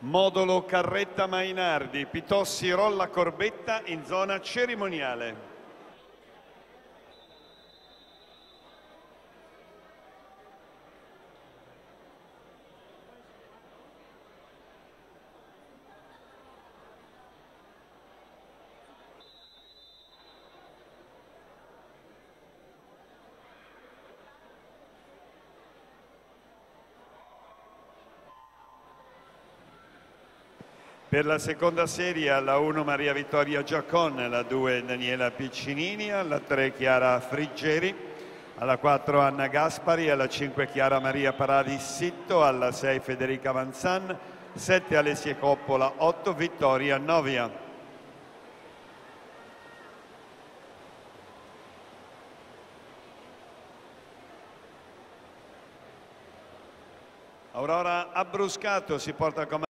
Modulo Carretta Mainardi, Pitossi Rolla Corbetta in zona cerimoniale. Per la seconda serie alla 1 Maria Vittoria Giacon, alla 2 Daniela Piccinini, alla 3 Chiara Friggeri, alla 4 Anna Gaspari, alla 5 Chiara Maria Paradis Sitto, alla 6 Federica Vanzan, 7 Alessia Coppola, 8 Vittoria Novia. Aurora Abbruscato si porta a comandare